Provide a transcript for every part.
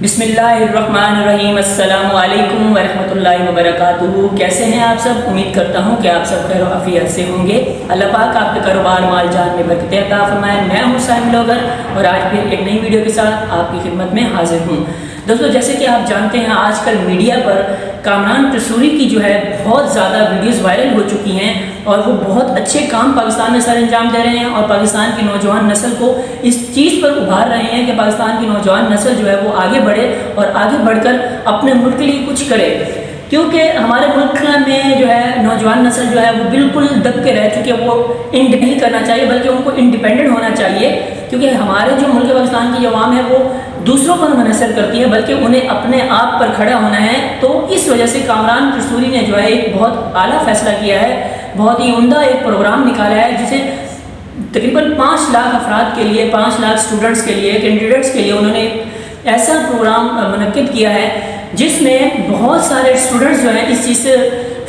बिस्मिल्लाहिर्रहमानिर्रहीम। अस्सलामु अलैकुम वरहमतुल्लाहि वबरकातुहू। कैसे हैं आप सब? उम्मीद करता हूँ कि आप सब खैर आफियत से होंगे। अल्लाह पाक आपके कारोबार माल जान में बरकत अता फरमाए। मैं हूँ साहिब लोगर और आज फिर एक नई वीडियो के साथ आपकी खिदमत में हाजिर हूँ। दोस्तों, जैसे कि आप जानते हैं आजकल मीडिया पर कामरान कसूरी की जो है बहुत ज़्यादा वीडियोस वायरल हो चुकी हैं और वो बहुत अच्छे काम पाकिस्तान में सर अंजाम दे रहे हैं और पाकिस्तान की नौजवान नस्ल को इस चीज़ पर उभार रहे हैं कि पाकिस्तान की नौजवान नस्ल जो है वो आगे बढ़े और आगे बढ़कर अपने मुल्क के लिए कुछ करे। क्योंकि हमारे मुल्क में जो है नौजवान नस्ल जो है वो बिल्कुल दब के रह चुके, वो नहीं करना चाहिए बल्कि उनको इंडिपेंडेंट होना चाहिए। क्योंकि हमारे जो मुल्क पाकिस्तान की अवाम है वो दूसरों पर मुनहसर करती है बल्कि उन्हें अपने आप पर खड़ा होना है। तो इस वजह से कामरान कसूरी ने जो है एक बहुत आला फैसला किया है, बहुत ही उम्दा एक प्रोग्राम निकाला है जिसे तकरीबन 5 लाख अफराद के लिए, 5 लाख स्टूडेंट्स के लिए, कैंडिडेट्स के लिए उन्होंने ऐसा प्रोग्राम मुनक्किद किया है जिसमें बहुत सारे स्टूडेंट्स जो हैं इस चीज़ से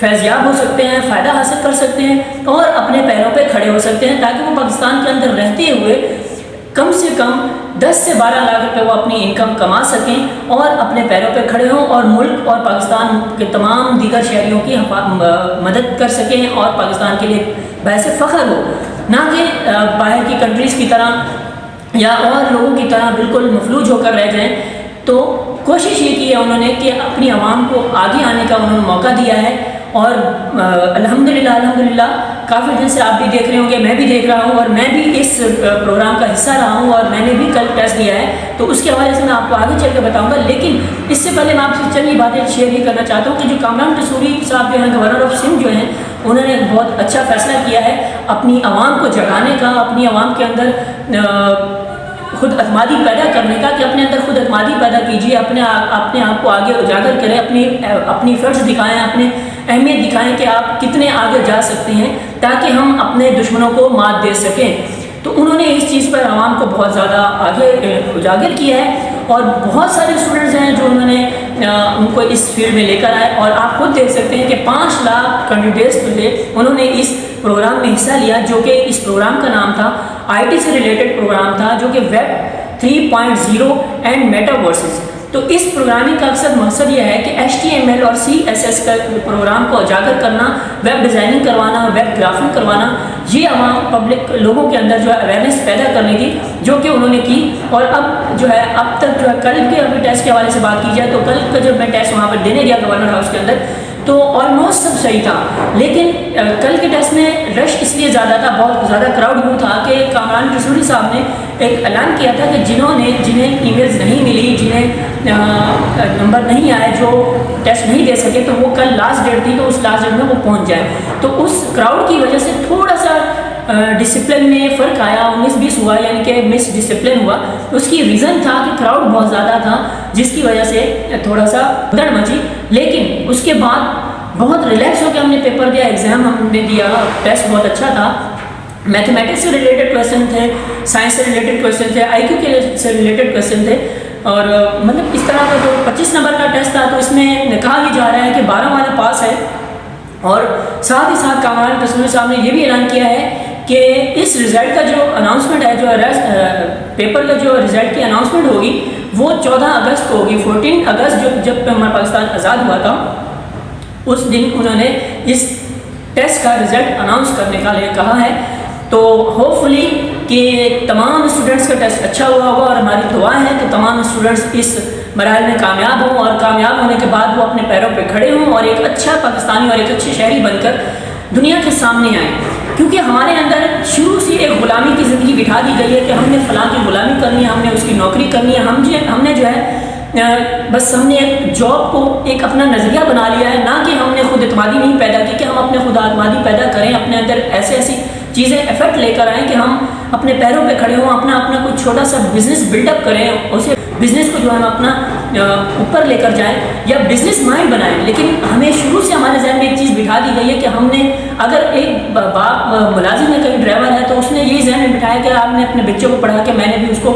फैज़याब हो सकते हैं, फ़ायदा हासिल कर सकते हैं और अपने पैरों पे खड़े हो सकते हैं, ताकि वो पाकिस्तान के अंदर रहते हुए कम से कम 10 से 12 लाख रुपए वो अपनी इनकम कमा सकें और अपने पैरों पे खड़े हों और मुल्क और पाकिस्तान के तमाम दीगर शहरियों की मदद कर सकें और पाकिस्तान के लिए वैसे फ़ख्र हो, ना कि बाहर की कंट्रीज़ की तरह या और लोगों की तरह बिल्कुल मफलूज होकर रह जाएं। तो कोशिश ये की है उन्होंने कि अपनी आवाम को आगे आने का उन्होंने मौका दिया है और अल्हम्दुलिल्लाह काफ़ी दिन से आप भी देख रहे होंगे, मैं भी देख रहा हूँ और मैं भी इस प्रोग्राम का हिस्सा रहा हूँ और मैंने भी कल टेस्ट दिया है। तो उसके हवाले से मैं आपको आगे चल के बताऊँगा, लेकिन इससे पहले मैं आपसे चंद बातें शेयर ये करना चाहता हूँ कि जो कामरान कसूरी साहब जो हैं, गवर्नर ऑफ सिंध जो हैं, उन्होंने बहुत अच्छा फैसला किया है अपनी आवाम को जगाने का, अपनी आवाम के अंदर खुद अतमादी पैदा करने का, कि अपने अंदर खुद अतमादी पैदा कीजिए, अपने आप को आगे उजागर करें, अपनी फ़र्ज दिखाएं, अपने अहमियत दिखाएं कि आप कितने आगे जा सकते हैं ताकि हम अपने दुश्मनों को मात दे सकें। तो उन्होंने इस चीज़ पर आवाम को बहुत ज़्यादा आगे उजागर किया है और बहुत सारे स्टूडेंट्स हैं जो उन्होंने उनको इस फील्ड में लेकर आए और आप खुद देख सकते हैं कि 5 लाख कैंडिडेट्स थे, उन्होंने इस प्रोग्राम में हिस्सा लिया, जो कि इस प्रोग्राम का नाम था IT से रिलेटेड प्रोग्राम था, जो कि वेब 3.0 एंड मेटावर्सेस। तो इस प्रोग्रामिंग का अक्सर मकसद यह है कि HTML और CSS का प्रोग्राम को उजागर करना, वेब डिज़ाइनिंग करवाना, वेब ग्राफिंग करवाना, ये आवाम पब्लिक लोगों के अंदर जो है अवेयरनेस पैदा करनी थी, जो कि उन्होंने की। और अब जो है अब तक जो है कल के अभी टेस्ट के हवाले से बात की जाए तो कल का जब मैं टेस्ट वहाँ पर देने गया गवर्नर हाउस के अंदर तो ऑलमोस्ट सब सही था, लेकिन कल के टेस्ट में रश इसलिए ज़्यादा था, बहुत ज़्यादा क्राउड यूँ था कि कामरान कसूरी साहब ने एक ऐलान किया था कि जिन्हें ईमेल्स नहीं मिली, जिन्हें नंबर नहीं आए, जो टेस्ट नहीं दे सके, तो वो कल लास्ट डेट थी, तो उस लास्ट डेट में वो पहुंच जाए। तो उस क्राउड की वजह से थोड़ा सा डिसिप्लिन में फ़र्क आया, 19-20 हुआ, यानी कि मिस डिसिप्लिन हुआ। उसकी रीज़न था कि क्राउड बहुत ज़्यादा था, जिसकी वजह से थोड़ा सा भगदड़ मची। लेकिन उसके बाद बहुत रिलैक्स होकर हमने पेपर दिया, एग्ज़ाम हमने दिया, टेस्ट बहुत अच्छा था। मैथमेटिक्स से रिलेटेड क्वेश्चन थे, साइंस से रिलेटेड क्वेश्चन थे, IQ के से रिलेटेड क्वेश्चन थे और मतलब इस तरह का जो 25 नंबर का टेस्ट था, तो इसमें कहा ही जा रहा है कि 12 वाला पास है। और साथ ही साथ कामरान कसूरी साहब ने ये भी ऐलान किया है कि इस रिज़ल्ट का जो अनाउंसमेंट है, जो पेपर का जो रिज़ल्ट की अनाउंसमेंट होगी वो 14 अगस्त को होगी। 14 अगस्त जब हमारा पाकिस्तान आज़ाद हुआ था, उस दिन उन्होंने इस टेस्ट का रिज़ल्ट अनाउंस करने का लिए कहा है। तो होपफुली कि तमाम स्टूडेंट्स का टेस्ट अच्छा हुआ होगा और हमारी दुआ है कि तमाम स्टूडेंट्स इस मरहल में कामयाब हों और कामयाब होने के बाद वो अपने पैरों पे खड़े हों और एक अच्छा पाकिस्तानी और एक अच्छे शहरी बनकर दुनिया के सामने आएँ। क्योंकि हमारे अंदर शुरू से एक ग़ुलामी की ज़िंदगी बिठा दी गई है कि हमने फ़लाँ की ग़ुलामी करनी है, हमने उसकी नौकरी करनी है, हमने जो है बस हमने एक जॉब को एक अपना नज़रिया बना लिया है, ना कि हमने खुद एतमादी नहीं पैदा की कि हम अपने खुद एतमादी पैदा करें, अपने अंदर ऐसी चीज़ें एफर्ट लेकर आएँ कि हम अपने पैरों पे खड़े हों, अपना कोई छोटा सा बिज़नेस बिल्डअप करें, उसे बिज़नेस को जो हम अपना ऊपर लेकर जाएं या बिज़नेस माइंड बनाएं। लेकिन हमें शुरू से हमारे जहन में एक चीज़ बिठा दी गई है कि हमने, अगर एक बाप मुलाजिम है, कहीं ड्राइवर है, तो उसने यही जहन में बिठाया कि आपने अपने बच्चों को पढ़ा के मैंने भी उसको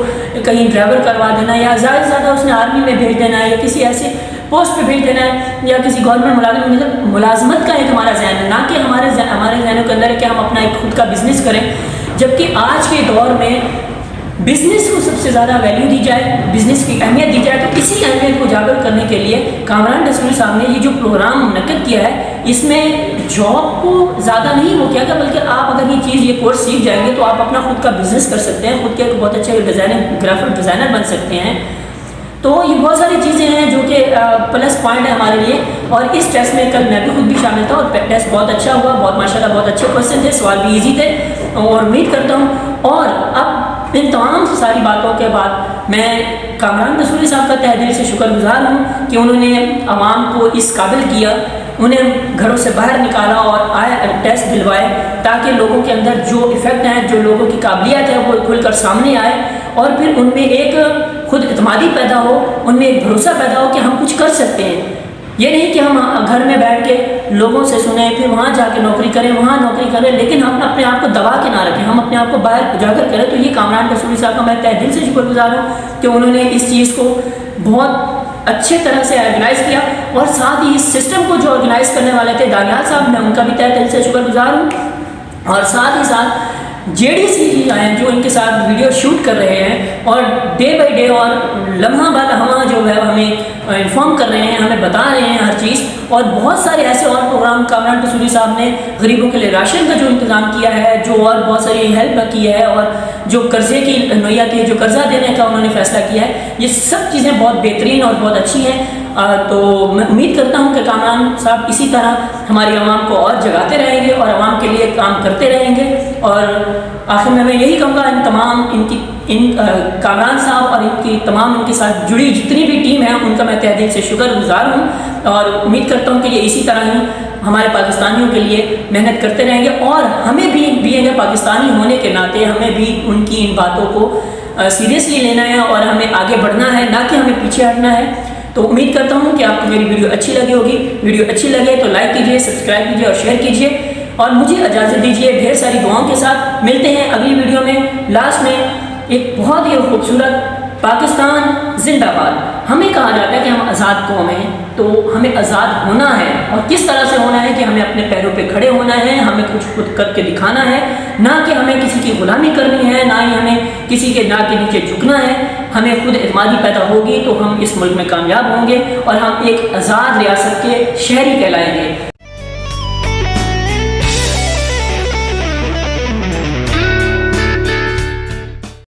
कहीं ड्राइवर करवा देना है या ज़्यादा से ज़्यादा उसने आर्मी में भेज देना है या किसी ऐसे पोस्ट पे भेज देना है या किसी गवर्नमेंट मुलाजिम, मतलब मुलाजमत का एक हमारा जहन है, ना कि हमारे जहनों के अंदर है कि हम अपना एक खुद का बिज़नेस करें। जबकि आज के दौर में बिज़नेस को सबसे ज़्यादा वैल्यू दी जाए, बिज़नेस की अहमियत दी जाए। तो इसी अहमियत को उजागर करने के लिए कामरान रसूली साहब ने ये जो प्रोग्राम मुनक्किद किया है, इसमें जॉब को ज़्यादा नहीं वो किया गया, बल्कि आप अगर ये कोर्स सीख जाएंगे तो आप अपना खुद का बिज़नेस कर सकते हैं, खुद के एक बहुत अच्छे ग्राफिक डिज़ाइनर बन सकते हैं। तो ये बहुत सारी चीज़ें हैं जो कि प्लस पॉइंट है हमारे लिए। और इस टेस्ट में कल मैं भी खुद भी शामिल था और टेस्ट बहुत अच्छा हुआ, बहुत माशाल्लाह बहुत अच्छे क्वेश्चन थे, सवाल भी इजी थे। और उम्मीद करता हूँ, और अब इन तमाम सारी बातों के बाद मैं कामरान रसूली साहब का तहे दिल से शुक्रगुजार हूँ कि उन्होंने आवाम को इस काबिल किया, उन्हें घरों से बाहर निकाला और टेस्ट दिलवाए, ताकि लोगों के अंदर जो इफ़ेक्ट हैं, जो लोगों की काबिलियत है, वो खुलकर सामने आए और फिर उनमें एक खुद इत्मीदी पैदा हो, उनमें एक भरोसा पैदा हो कि हम कुछ कर सकते हैं। ये नहीं कि हम घर में बैठ के लोगों से सुने, फिर वहाँ जाके नौकरी करें, वहाँ नौकरी करें, लेकिन हम अपने आप को दबा के ना रखें, हम अपने आप को बाहर उजागर करें। तो ये कामरान रसूली साहब का मैं तहे दिल से शुक्रगुजार हूँ कि उन्होंने इस चीज़ को बहुत अच्छे तरह से ऑर्गेनाइज़ किया। और साथ ही इस सिस्टम को जो ऑर्गेनाइज़ करने वाले थे दानियाल साहब, मैं उनका भी तहे दिल से शुक्रगुजार हूँ। और साथ ही साथ JDC हैं जो इनके साथ वीडियो शूट कर रहे हैं और डे बाय डे और लम्हा ब लम्हा जो है हमें इन्फॉर्म कर रहे हैं, हमें बता रहे हैं हर चीज़। और बहुत सारे ऐसे और प्रोग्राम कामरान रसूली साहब ने गरीबों के लिए राशन का जो इंतज़ाम किया है, जो और बहुत सारी हेल्प की है, और जो कर्ज़े की नौयत है, जो कर्ज़ा देने का उन्होंने फ़ैसला किया है, ये सब चीज़ें बहुत बेहतरीन और बहुत अच्छी हैं। तो मैं उम्मीद करता हूँ कि कामरान साहब इसी तरह हमारी आवाम को और जगाते रहेंगे और आवाम के लिए काम करते रहेंगे। और आखिर में मैं यही कहूँगा, इन कामरान साहब और इनके साथ जुड़ी जितनी भी टीम है, उनका मैं तहे दिल से शुक्रगुजार हूँ। और उम्मीद करता हूँ कि ये इसी तरह ही हमारे पाकिस्तानियों के लिए मेहनत करते रहेंगे। और हमें भी पाकिस्तानी होने के नाते हमें भी उनकी इन बातों को सीरियसली लेना है और हमें आगे बढ़ना है, ना कि हमें पीछे हटना है। तो उम्मीद करता हूँ कि आपको मेरी वीडियो अच्छी लगी होगी। वीडियो अच्छी लगे तो लाइक कीजिए, सब्सक्राइब कीजिए और शेयर कीजिए। और मुझे इजाज़त दीजिए ढेर सारी दुआओं के साथ। मिलते हैं अगली वीडियो में। लास्ट में एक बहुत ही खूबसूरत पाकिस्तान जिंदाबाद। हमें कहा जाता है कि हम आज़ाद कौम हैं, तो हमें आज़ाद होना है। और किस तरह से होना है कि हमें अपने पैरों पे खड़े होना है, हमें कुछ खुद करके दिखाना है, ना कि हमें किसी की गुलामी करनी है, ना ही हमें किसी के नाक के नीचे झुकना है। हमें खुद एतमादी पैदा होगी तो हम इस मुल्क में कामयाब होंगे और हम एक आज़ाद रियासत के शहरी कहलाएंगे।